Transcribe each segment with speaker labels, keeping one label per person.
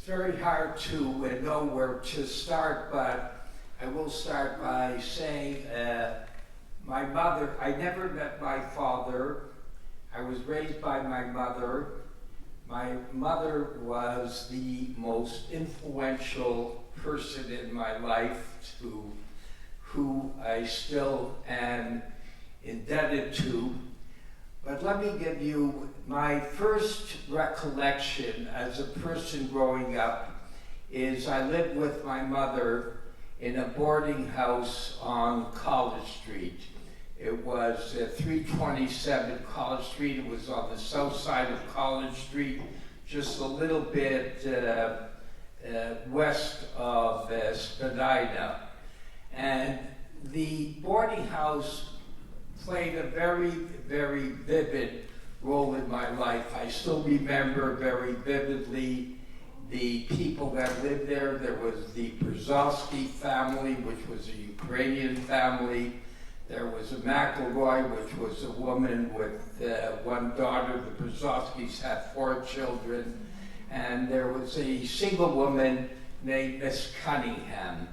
Speaker 1: very hard to know where to start, but I will start by saying my mother, I never met my father. I was raised by my mother. My mother was the most influential person in my life, to who I still am indebted to. But let me give you my first recollection as a person growing up is I lived with my mother in a boarding house on College Street. It was 327 College Street. It was on the south side of College Street, just a little bit west of Spadina. And the boarding house played a very, very vivid role in my life. I still remember very vividly the people that lived there. There was the Brzozowski family, which was a Ukrainian family. There was a McElroy, which was a woman with one daughter. The Brzozowskis had 4 children. And there was a single woman named Miss Cunningham.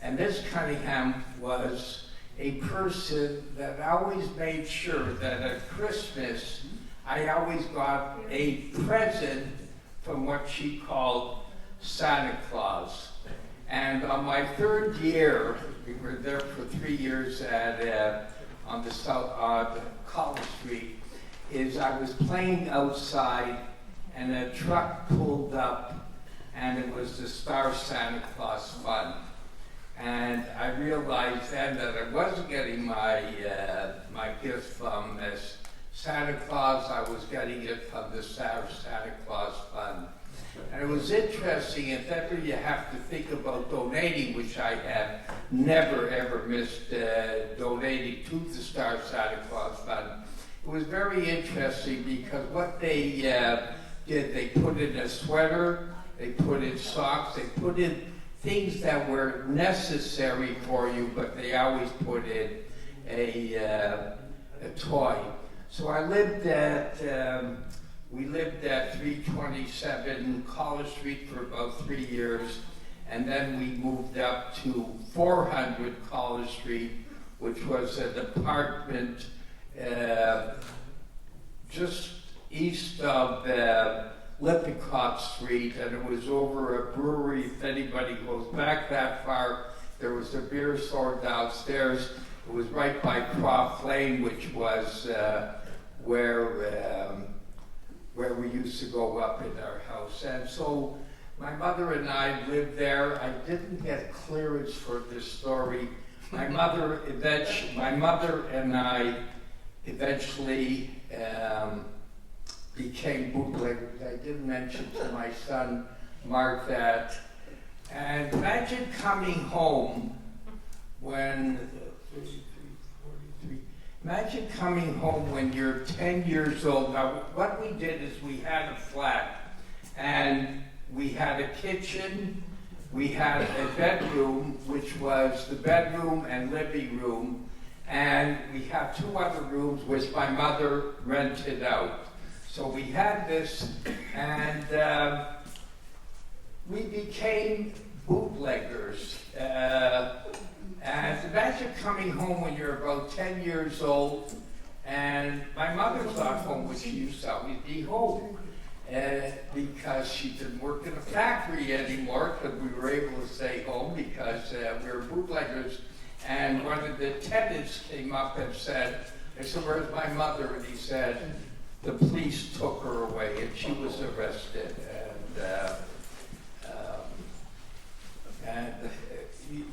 Speaker 1: And Miss Cunningham was a person that always made sure that at Christmas I always got a present from what she called Santa Claus. And on my 3rd year, we were there for 3 years at on the south on College Street, is I was playing outside and a truck pulled up and it was the Star Santa Claus Fund. And I realized then that I wasn't getting my gift from this Santa Claus. I was getting it from the Star Santa Claus Fund. And it was interesting, if ever you have to think about donating, which I have never ever missed donating to the Star Santa Claus Fund, it was very interesting because what they did, they put in a sweater, they put in socks, they put in things that were necessary for you, but they always put in a toy. So I lived at, we lived at 327 College Street for about 3 years, and then we moved up to 400 College Street, which was an apartment just east of Lippincott Street, and it was over a brewery. If anybody goes back that far, there was a beer store downstairs. It was right by Croft Lane, which was where we used to go up in our house. And so my mother and I lived there. I didn't get clearance for this story. My mother and I eventually became bootleggers. I did mention to my son, Mark, that. And imagine coming home when, imagine coming home when you're 10 years old. Now, what we did is we had a flat, and we had a kitchen, we had a bedroom, which was the bedroom and living room, and we had 2 other rooms which my mother rented out. So we had this, and we became bootleggers. And imagine coming home when you're about 10 years old, and my mother's not home, which she used to always be home, because she didn't work in a factory anymore, because we were able to stay home because we were bootleggers. And one of the tenants came up and said, I said, "Where's my mother?" And he said, "The police took her away," and she was arrested. And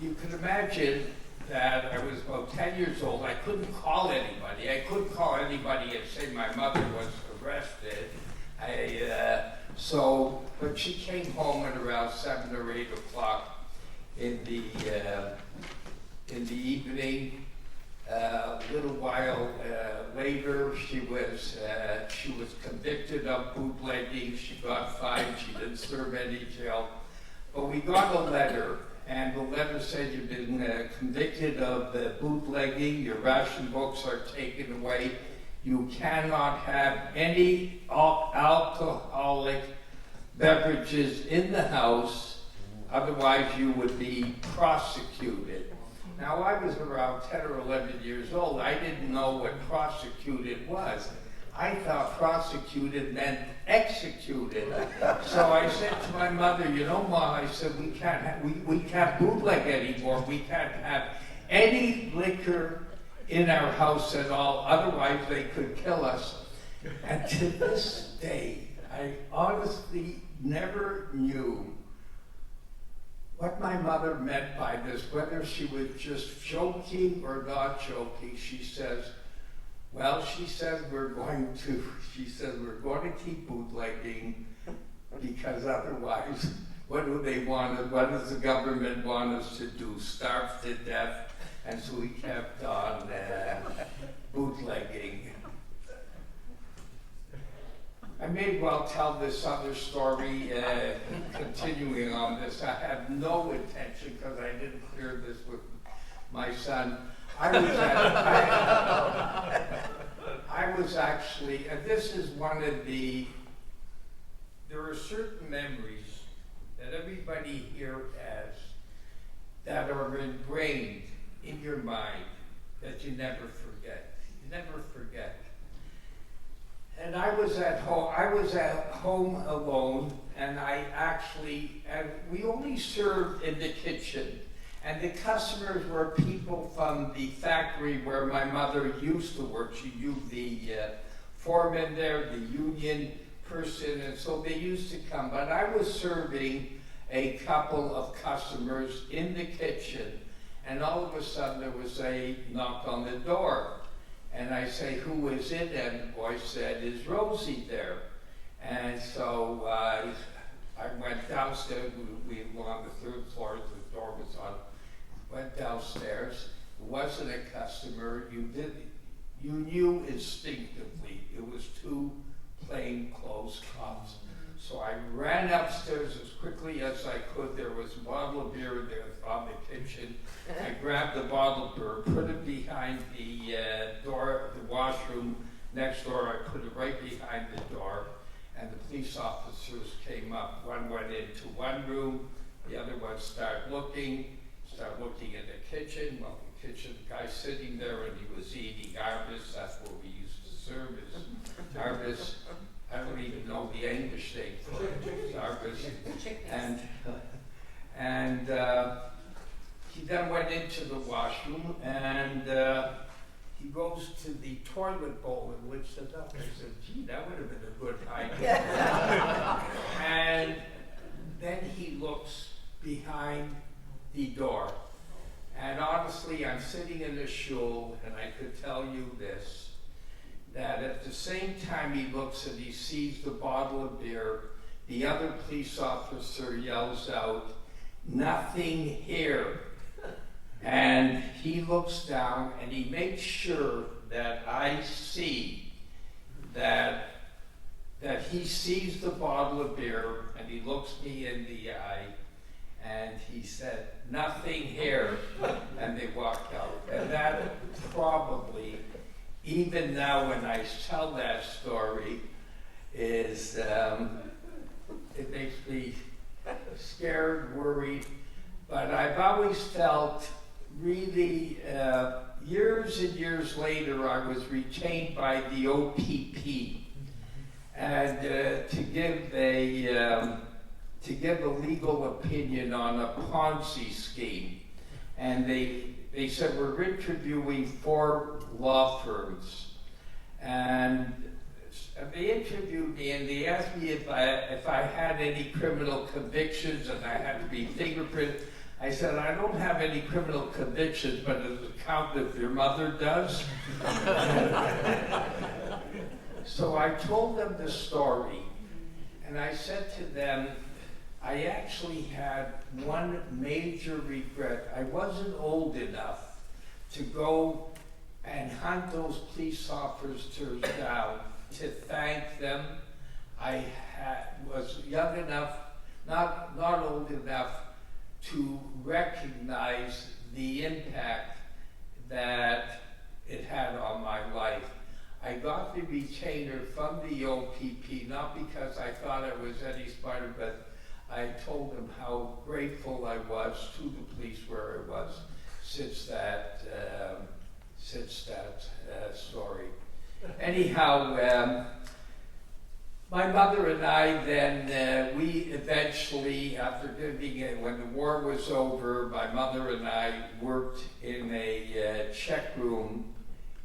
Speaker 1: you can imagine that I was about 10 years old. I couldn't call anybody. I couldn't call anybody and say my mother was arrested. But she came home at around 7 or 8 o'clock in the evening. A little while later, she was convicted of bootlegging. She got fined. She didn't serve any jail. But we got a letter, and the letter said, "You've been convicted of bootlegging. Your ration books are taken away. You cannot have any alcoholic beverages in the house, otherwise you would be prosecuted. Now, I was around 10 or 11 years old. I didn't know what prosecuted was. I thought prosecuted meant executed. So I said to my mother, you know, Mom, I said, we can't bootleg anymore. We can't have any liquor in our house at all, otherwise they could kill us. And to this day, I honestly never knew what my mother meant by this, whether she was just joking or not joking. She says, well, she says we're going to keep bootlegging because otherwise, what do they want? What does the government want us to do? Starve to death? And so we kept on bootlegging. I may well tell this other story, continuing on this. I have no intention, because I didn't clear this with my son. I was actually, and this is one of the, there are certain memories that everybody here has that are ingrained in your mind that you never forget. You never forget. And I was at home alone, and we only served in the kitchen. And the customers were people from the factory where my mother used to work. She knew the foreman there, the union person, and so they used to come. But I was serving a couple of customers in the kitchen, and all of a sudden there was a knock on the door. And I say, who is it? And the boy said, is Rosie there? And so I went downstairs. We were on the third floor, the door was on. Went downstairs. It wasn't a customer. You knew instinctively it was two plain clothes cops. So I ran upstairs as quickly as I could. There was a bottle of beer there on the kitchen. I grabbed the bottle of beer, put it behind the door, the washroom next door. I put it right behind the door, and the police officers came up. One went into one room, the other one started looking in the kitchen. Well, the kitchen guy sitting there, and he was eating arbus. That's what we used to serve, is arbus. I don't even know the English name for it. Arbus. And he then went into the washroom, and he goes to the toilet bowl and lifts it up. I said, gee, that would have been a good idea. And then he looks behind the door. And honestly, I'm sitting in a shul, and I could tell you this, that at the same time he looks and he sees the bottle of beer, the other police officer yells out, nothing here. And he looks down and he makes sure that I see that he sees the bottle of beer, and he looks me in the eye, and he said, nothing here, and they walked out. And that probably, even now when I tell that story, is it makes me scared, worried, but I've always felt really, years and years later, I was retained by the OPP, and to give a legal opinion on a Ponzi scheme. And they said, we're interviewing 4 law firms. And they interviewed me, and they asked me if I had any criminal convictions, and I had to be fingerprinted. I said, I don't have any criminal convictions, but does it count if your mother does? So I told them the story, and I said to them, I actually had one major regret. I wasn't old enough to go and hunt those police officers down to thank them. I was young enough, not old enough, to recognize the impact that it had on my life. I I got the retainer from the OPP, not because I thought I was any smarter, but I told them how grateful I was to the police where I was since that story. Anyhow, my mother and I then, we eventually, after living when the war was over, my mother and I worked in a check room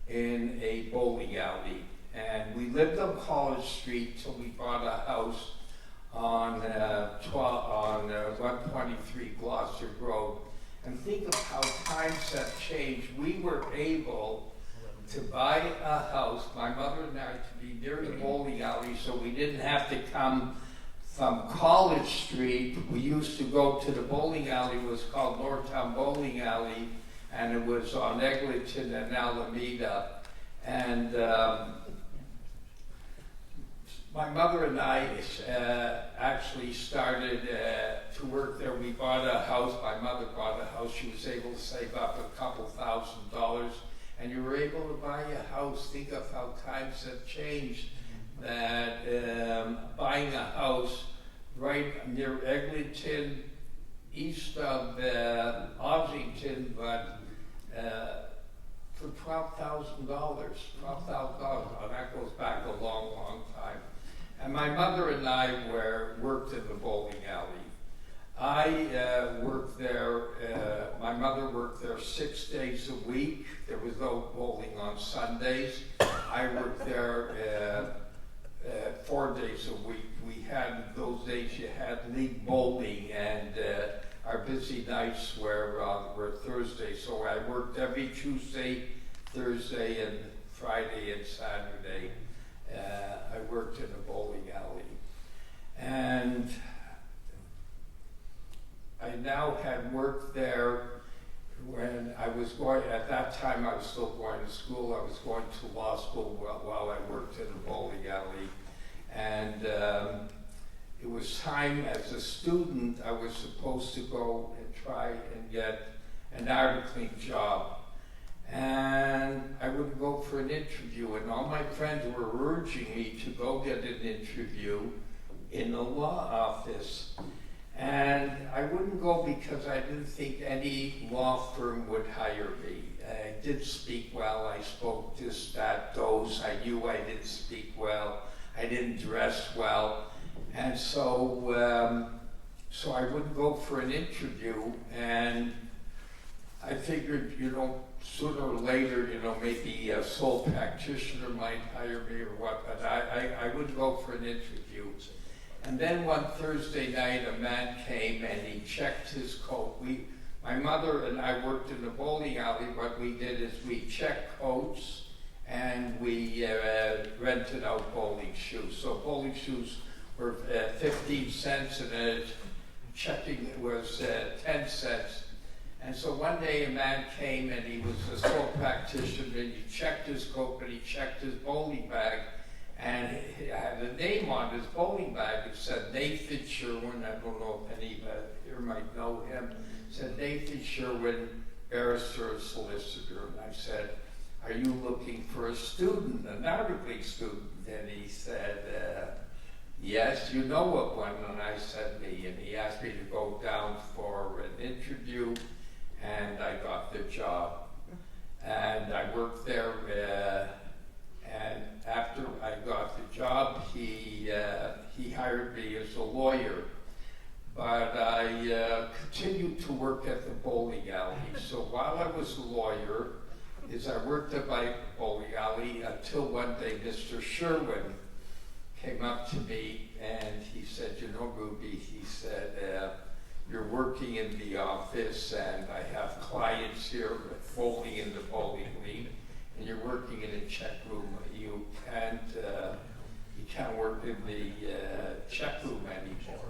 Speaker 1: in a bowling alley. And we lived on College Street till we bought a house on 123 Gloucester Road. And think of how times have changed. We were able to buy a house, my mother and I, to be near the bowling alley, so we didn't have to come from College Street. We used to go to the bowling alley. It was called Northtown Bowling Alley, and it was on Eglinton and Alameda. And my mother and I actually started to work there. We bought a house. My mother bought a house. She was able to save up $2,000, and you were able to buy a house. Think of how times have changed. That buying a house right near Eglinton, east of Ossington, but for $12,000. $12,000. That goes back a long, long time. And my mother and I worked in the bowling alley. I worked there, my mother worked there 6 days a week. There was no bowling on Sundays. I worked there 4 days a week. We had, those days you had league bowling, and our busy nights were Thursday. So I worked every Tuesday, Thursday, and Friday and Saturday. I worked in a bowling alley. And I now had worked there when I was going, at that time I was still going to school. I was going to law school while I worked in a bowling alley. And it was time as a student, I was supposed to go and try and get an articling job. And I would go for an interview, and all my friends were urging me to go get an interview in a law office. And I wouldn't go because I didn't think any law firm would hire me. I did speak well, I spoke this, that, those. I knew I didn't speak well, I didn't dress well. And so I wouldn't go for an interview, and I figured, sooner or later, maybe a sole practitioner might hire me or what, but I would go for an interview. And then one Thursday night, a man came and he checked his coat. My mother and I worked in the bowling alley. What we did is we checked coats and we rented out bowling shoes. So bowling shoes were 15 cents and checking was 10 cents. And so one day a man came and he was a sole practitioner, and he checked his coat and he checked his bowling bag, and he had a name on his bowling bag. It said Nathan Sherwin. I don't know if any here might know him. It said Nathan Sherwin, barrister and solicitor. And I said, "Are you looking for a student, an articling student?" And he said, "Yes, you know of one." And I said, "Me." And he asked me to go down for an interview, and I got the job. And I worked there, and after I got the job, he hired me as a lawyer. But I continued to work at the bowling alley. So while I was a lawyer, I worked at my bowling alley until one day Mr. Sherwin came up to me and he said, "Ruby," he said, "you're working in the office, and I have clients here bowling in the bowling league, and you're working in a check room. You can't work in the check room anymore."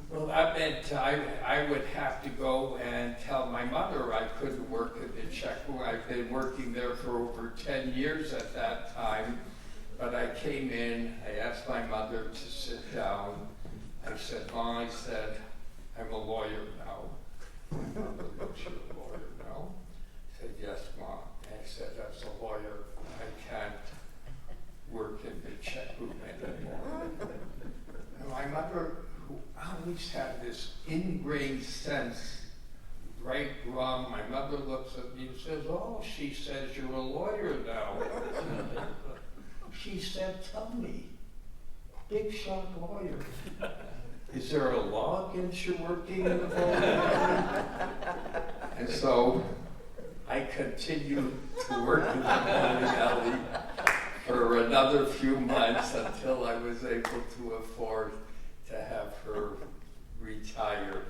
Speaker 1: Well, that meant I would have to go and tell my mother I couldn't work in the check room. I've been working there for over 10 years at that time, but I came in, I asked my mother to sit down. I said, "Mom," I said, "I'm a lawyer now." My mother looked, "You're a lawyer now?" I said, "Yes, Mom." And I said, "As a lawyer, I mother, who always had this ingrained sense, right, wrong, my mother looks at me and says, oh, she says you're a lawyer now. She said, tell me, big shot lawyer, is there a law against you working in the bowling alley? And so I continued to work in the bowling alley for another few months until I was able to afford to have her retire.